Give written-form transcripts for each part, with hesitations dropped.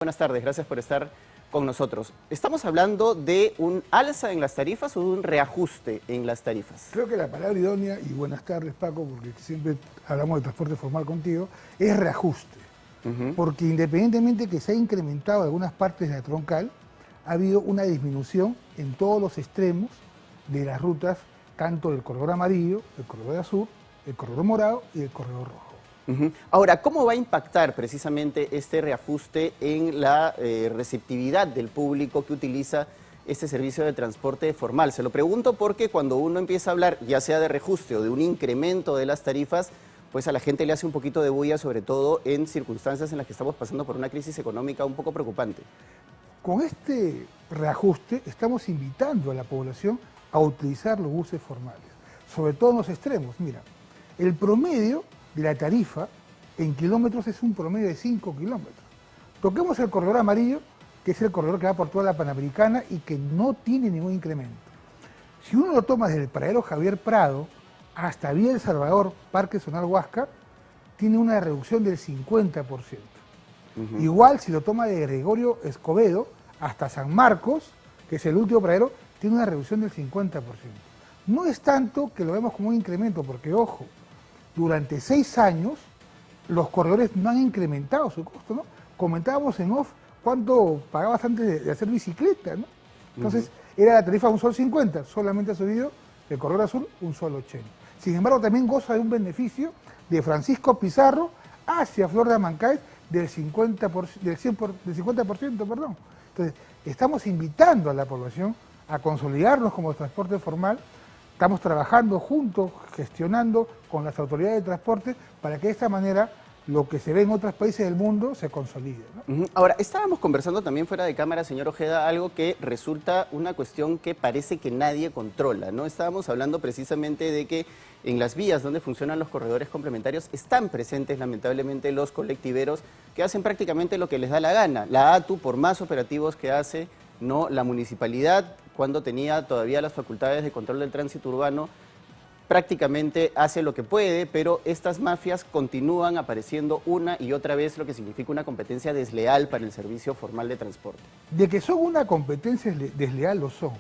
Buenas tardes, gracias por estar con nosotros. ¿Estamos hablando de un alza en las tarifas o de un reajuste en las tarifas? Creo que la palabra idónea, y buenas tardes Paco, porque siempre hablamos de transporte formal contigo, es reajuste. Porque independientemente que se ha incrementado algunas partes de la troncal, ha habido una disminución en todos los extremos de las rutas, tanto del corredor amarillo, el corredor azul, el corredor morado y el corredor rojo. Ahora, ¿cómo va a impactar precisamente este reajuste en la receptividad del público que utiliza este servicio de transporte formal? Se lo pregunto porque cuando uno empieza a hablar, ya sea de reajuste o de un incremento de las tarifas, pues a la gente le hace un poquito de bulla, sobre todo en circunstancias en las que estamos pasando por una crisis económica un poco preocupante. Con este reajuste estamos invitando a la población a utilizar los buses formales, sobre todo en los extremos. Mira, el promedio de la tarifa en kilómetros es un promedio de 5 kilómetros. Toquemos el corredor amarillo, que es el corredor que va por toda la Panamericana y que no tiene ningún incremento. Si uno lo toma desde el paradero Javier Prado hasta Villa El Salvador, Parque Zonal Huáscar, tiene una reducción del 50%. Igual si lo toma de Gregorio Escobedo hasta San Marcos, que es el último paradero, tiene una reducción del 50%. No es tanto que lo vemos como un incremento, porque ojo, durante 6 años los corredores no han incrementado su costo, ¿no? Comentábamos en off cuánto pagabas antes de hacer bicicleta, ¿no? Entonces era la tarifa $1.50, solamente ha subido el corredor azul $1.80. Sin embargo, también goza de un beneficio de Francisco Pizarro hacia Flor de Amancay del 50%, perdón. Entonces, estamos invitando a la población a consolidarnos como transporte formal. Estamos trabajando juntos, gestionando con las autoridades de transporte para que de esta manera lo que se ve en otros países del mundo se consolide, ¿no? Ahora, estábamos conversando también fuera de cámara, señor Ojeda, algo que resulta una cuestión que parece que nadie controla, ¿no? Estábamos hablando precisamente de que en las vías donde funcionan los corredores complementarios están presentes lamentablemente los colectiveros que hacen prácticamente lo que les da la gana. La ATU, por más operativos que hace, no, la municipalidad, cuando tenía todavía las facultades de control del tránsito urbano, prácticamente hace lo que puede, pero estas mafias continúan apareciendo una y otra vez, lo que significa una competencia desleal para el servicio formal de transporte. De que son una competencia desleal, lo son,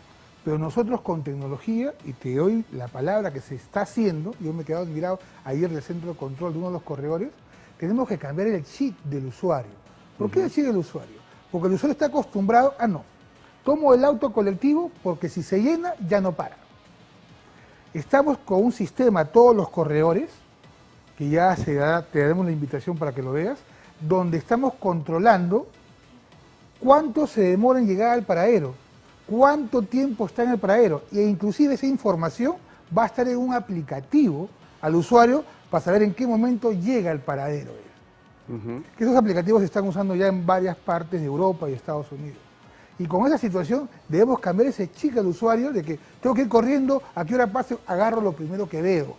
pero nosotros con tecnología, y te doy la palabra que se está haciendo, yo me he quedado admirado ayer del centro de control de uno de los corredores, tenemos que cambiar el chip del usuario. ¿Por qué el chip del usuario? Porque el usuario está acostumbrado a no. Tomo el auto colectivo porque si se llena ya no para. Estamos con un sistema, todos los corredores, que ya te daremos la invitación para que lo veas, donde estamos controlando cuánto se demora en llegar al paradero, cuánto tiempo está en el paradero, e inclusive esa información va a estar en un aplicativo al usuario para saber en qué momento llega al paradero. Que esos aplicativos se están usando ya en varias partes de Europa y Estados Unidos. Y con esa situación debemos cambiar ese chip al usuario de que tengo que ir corriendo, a qué hora pase, agarro lo primero que veo.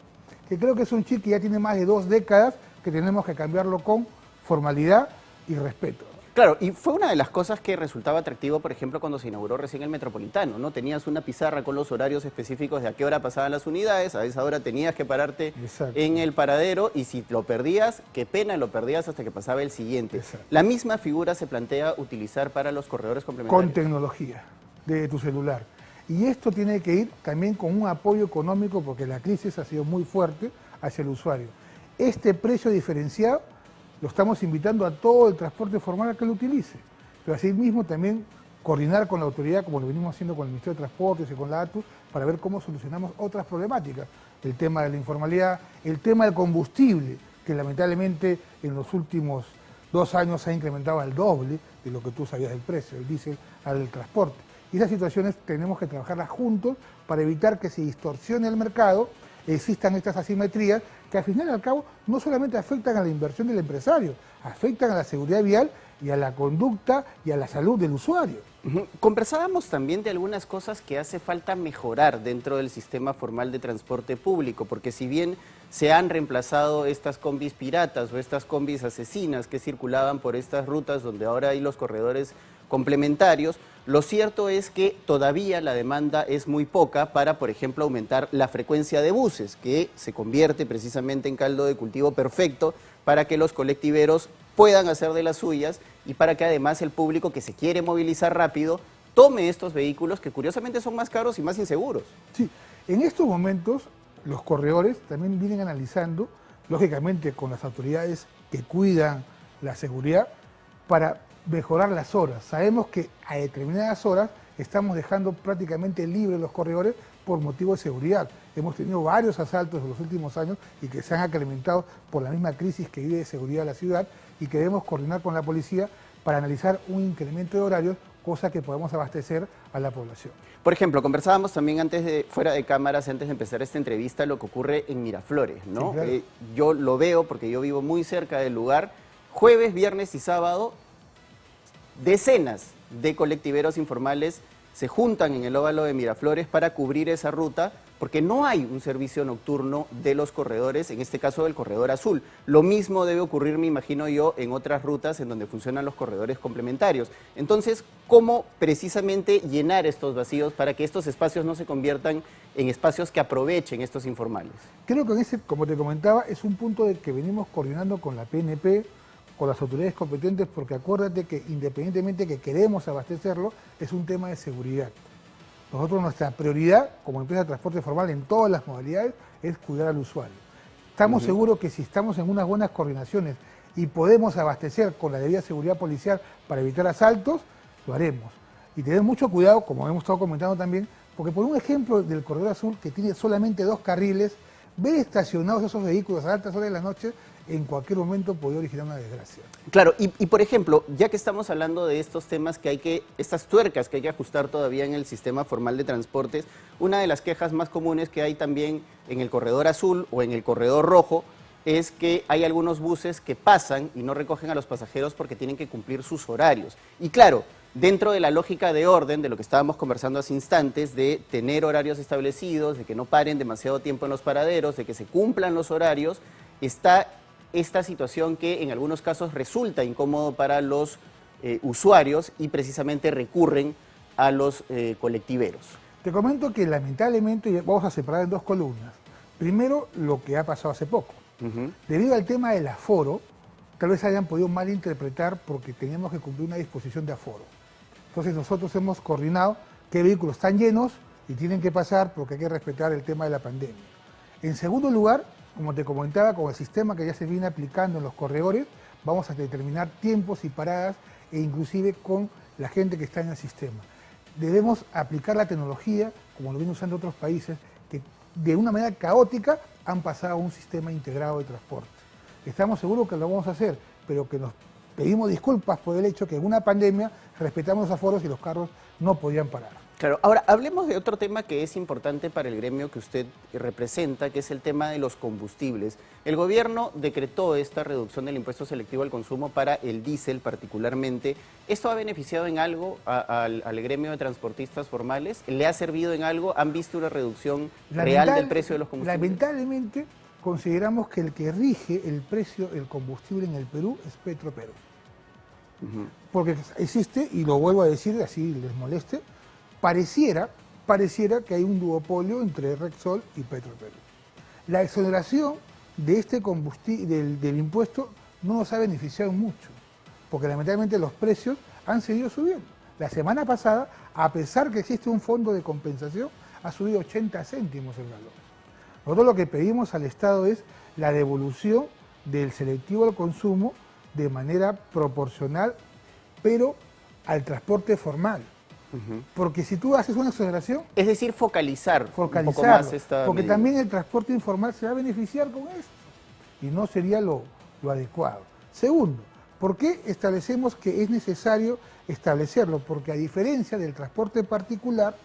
Que creo que es un chip que ya tiene más de 2 décadas, que tenemos que cambiarlo con formalidad y respeto. Claro, y fue una de las cosas que resultaba atractivo, por ejemplo, cuando se inauguró recién el Metropolitano, ¿no? Tenías una pizarra con los horarios específicos de a qué hora pasaban las unidades, a esa hora tenías que pararte en el paradero y si lo perdías, qué pena, lo perdías hasta que pasaba el siguiente. Exacto. La misma figura se plantea utilizar para los corredores complementarios. Con tecnología de tu celular. Y esto tiene que ir también con un apoyo económico porque la crisis ha sido muy fuerte hacia el usuario. Este precio diferenciado lo estamos invitando a todo el transporte formal a que lo utilice. Pero asimismo también coordinar con la autoridad, como lo venimos haciendo con el Ministerio de Transportes y con la ATU, para ver cómo solucionamos otras problemáticas. El tema de la informalidad, el tema del combustible, que lamentablemente en los últimos 2 años se ha incrementado al doble de lo que tú sabías del precio, el diésel al transporte. Y esas situaciones tenemos que trabajarlas juntos para evitar que se distorsione el mercado, existan estas asimetrías que al final y al cabo no solamente afectan a la inversión del empresario, afectan a la seguridad vial y a la conducta y a la salud del usuario. Conversábamos también de algunas cosas que hace falta mejorar dentro del sistema formal de transporte público, porque si bien se han reemplazado estas combis piratas o estas combis asesinas que circulaban por estas rutas donde ahora hay los corredores complementarios, lo cierto es que todavía la demanda es muy poca para, por ejemplo, aumentar la frecuencia de buses, que se convierte precisamente en caldo de cultivo perfecto para que los colectiveros puedan hacer de las suyas y para que además el público que se quiere movilizar rápido tome estos vehículos que curiosamente son más caros y más inseguros. Sí, en estos momentos los corredores también vienen analizando, lógicamente con las autoridades que cuidan la seguridad, para mejorar las horas. Sabemos que a determinadas horas estamos dejando prácticamente libres los corredores por motivo de seguridad. Hemos tenido varios asaltos en los últimos años y que se han incrementado por la misma crisis que vive de seguridad la ciudad y que debemos coordinar con la policía para analizar un incremento de horarios, cosa que podamos abastecer a la población. Por ejemplo, conversábamos también fuera de cámaras, antes de empezar esta entrevista, lo que ocurre en Miraflores, ¿no? Sí, claro. Yo lo veo porque yo vivo muy cerca del lugar. Jueves, viernes y sábado, decenas de colectiveros informales se juntan en el óvalo de Miraflores para cubrir esa ruta, porque no hay un servicio nocturno de los corredores, en este caso del corredor azul. Lo mismo debe ocurrir, me imagino yo, en otras rutas en donde funcionan los corredores complementarios. Entonces, ¿cómo precisamente llenar estos vacíos para que estos espacios no se conviertan en espacios que aprovechen estos informales? Creo que ese, como te comentaba, es un punto de que venimos coordinando con la PNP, con las autoridades competentes, porque acuérdate que independientemente que queremos abastecerlo, es un tema de seguridad. Nosotros nuestra prioridad como empresa de transporte formal en todas las modalidades es cuidar al usuario. Estamos seguros que si estamos en unas buenas coordinaciones y podemos abastecer con la debida seguridad policial para evitar asaltos, lo haremos. Y tener mucho cuidado, como hemos estado comentando también, porque por un ejemplo del corredor azul que tiene solamente 2 carriles, ver estacionados esos vehículos a altas horas de la noche en cualquier momento podría originar una desgracia. Claro, y por ejemplo, ya que estamos hablando de estos temas estas tuercas que hay que ajustar todavía en el sistema formal de transportes, una de las quejas más comunes que hay también en el corredor azul o en el corredor rojo es que hay algunos buses que pasan y no recogen a los pasajeros porque tienen que cumplir sus horarios. Y claro, dentro de la lógica de orden, de lo que estábamos conversando hace instantes, de tener horarios establecidos, de que no paren demasiado tiempo en los paraderos, de que se cumplan los horarios, está esta situación que en algunos casos resulta incómodo para los usuarios y precisamente recurren a los colectiveros. Te comento que lamentablemente vamos a separar en 2 columnas. Primero, lo que ha pasado hace poco. Debido al tema del aforo, tal vez hayan podido malinterpretar porque teníamos que cumplir una disposición de aforo. Entonces nosotros hemos coordinado qué vehículos están llenos y tienen que pasar porque hay que respetar el tema de la pandemia. En segundo lugar, como te comentaba, con el sistema que ya se viene aplicando en los corredores, vamos a determinar tiempos y paradas e inclusive con la gente que está en el sistema. Debemos aplicar la tecnología, como lo vienen usando otros países, que de una manera caótica han pasado a un sistema integrado de transporte. Estamos seguros que lo vamos a hacer, pero que nos pedimos disculpas por el hecho que en una pandemia respetamos los aforos y los carros no podían parar. Claro, ahora hablemos de otro tema que es importante para el gremio que usted representa, que es el tema de los combustibles. El gobierno decretó esta reducción del impuesto selectivo al consumo para el diésel particularmente. ¿Esto ha beneficiado en algo al gremio de transportistas formales? ¿Le ha servido en algo? ¿Han visto una reducción real del precio de los combustibles? Lamentablemente consideramos que el que rige el precio del combustible en el Perú es Petroperú. Porque existe, y lo vuelvo a decir, así les moleste, pareciera que hay un duopolio entre Repsol y Petroperú. La exoneración de este combustible, del impuesto no nos ha beneficiado mucho, porque lamentablemente los precios han seguido subiendo. La semana pasada, a pesar que existe un fondo de compensación, ha subido 80 céntimos el valor. Nosotros lo que pedimos al Estado es la devolución del selectivo al consumo de manera proporcional, pero al transporte formal. Porque si tú haces una exoneración... Es decir, focalizar un poco más esta porque medida. también el transporte informal se va a beneficiar con esto y no sería lo adecuado. Segundo, ¿por qué establecemos que es necesario establecerlo? Porque a diferencia del transporte particular,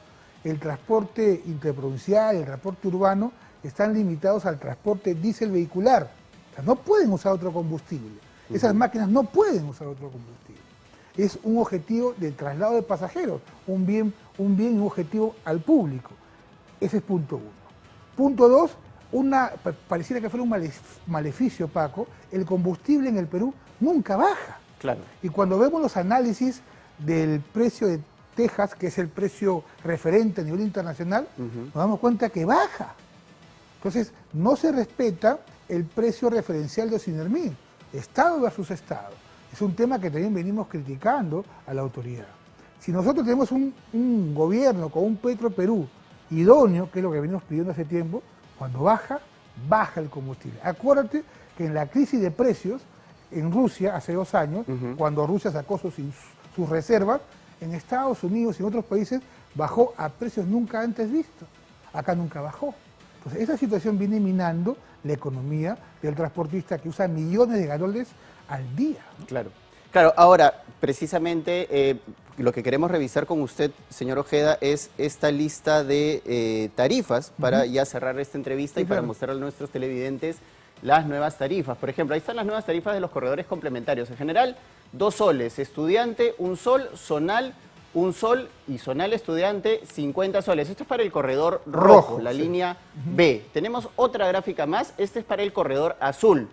el transporte interprovincial, el transporte urbano, están limitados al transporte diésel vehicular. O sea, no pueden usar otro combustible. Esas máquinas no pueden usar otro combustible. Es un objetivo del traslado de pasajeros, un bien y un objetivo al público. Ese es punto 1. Punto 2, pareciera que fuera un maleficio, Paco, el combustible en el Perú nunca baja. Claro. Y cuando vemos los análisis del precio de Texas, que es el precio referente a nivel internacional, nos damos cuenta que baja. Entonces, no se respeta el precio referencial de Osinermín. Estado versus Estado. Es un tema que también venimos criticando a la autoridad. Si nosotros tenemos un gobierno con un Petroperú idóneo, que es lo que venimos pidiendo hace tiempo, cuando baja el combustible. Acuérdate que en la crisis de precios en Rusia hace 2 años, cuando Rusia sacó sus reservas, en Estados Unidos y en otros países bajó a precios nunca antes vistos. Acá nunca bajó. Entonces, esa situación viene minando la economía del transportista que usa millones de galones al día, ¿no? Claro. Claro, ahora, precisamente lo que queremos revisar con usted, señor Ojeda, es esta lista de tarifas para ya cerrar esta entrevista, sí, y para mostrarle a nuestros televidentes las nuevas tarifas. Por ejemplo, ahí están las nuevas tarifas de los corredores complementarios. En general, 2 soles, estudiante, 1 sol, zonal, 1 sol y zonal estudiante, 50 soles. Esto es para el corredor rojo, la línea B. Tenemos otra gráfica más, este es para el corredor azul.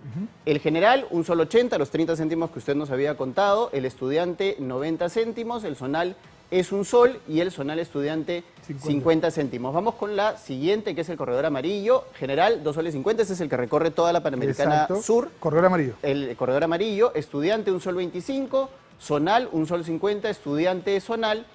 El general, 1 sol 80, los 30 céntimos que usted nos había contado. El estudiante, 90 céntimos. El zonal es 1 sol y el zonal estudiante, 50 céntimos. Vamos con la siguiente, que es el corredor amarillo. General, 2 soles 50, ese es el que recorre toda la Panamericana Sur. Corredor amarillo. El corredor amarillo, estudiante, 1 sol 25. Zonal, 1 sol 50, estudiante zonal,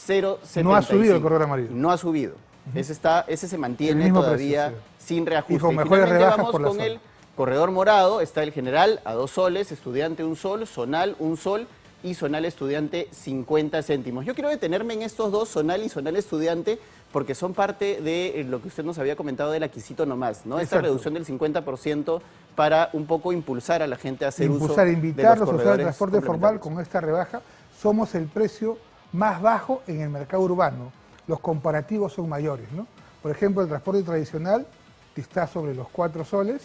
0,75. No ha subido el corredor amarillo. No ha subido. Ese se mantiene todavía precio, sí, sin reajuste. Y con mejores rebajas vamos por la con zona. El corredor morado, está el general a 2 soles, estudiante 1 sol, zonal 1 sol y zonal estudiante 50 céntimos. Yo quiero detenerme en estos dos, zonal y zonal estudiante, porque son parte de lo que usted nos había comentado del Aquisito Nomás, ¿no? Esta reducción del 50% para un poco impulsar a la gente a hacer uso de los invitarlos a usar el transporte formal complementarios. con esta rebaja. Somos el precio más bajo en el mercado urbano. Los comparativos son mayores, ¿no? Por ejemplo, el transporte tradicional está sobre los 4 soles,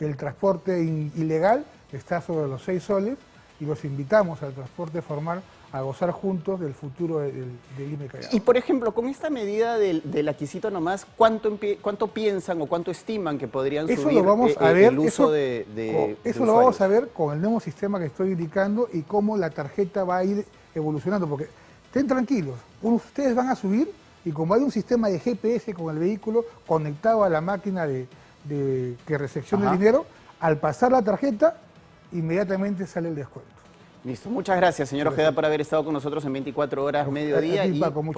el transporte ilegal está sobre los 6 soles, y los invitamos al transporte formal a gozar juntos del futuro del IME Callao. Y por ejemplo, con esta medida del Aquisito Nomás, ¿cuánto piensan o cuánto estiman que podrían subir lo vamos a ver, el uso de Eso lo vamos a ver con el nuevo sistema que estoy indicando y cómo la tarjeta va a ir evolucionando, porque estén tranquilos, ustedes van a subir y como hay un sistema de GPS con el vehículo conectado a la máquina que recepciona el dinero, al pasar la tarjeta, inmediatamente sale el descuento. Listo, muchas gracias, señor Ojeda, por haber estado con nosotros en 24 horas, mediodía. Aquí, Paco, muchas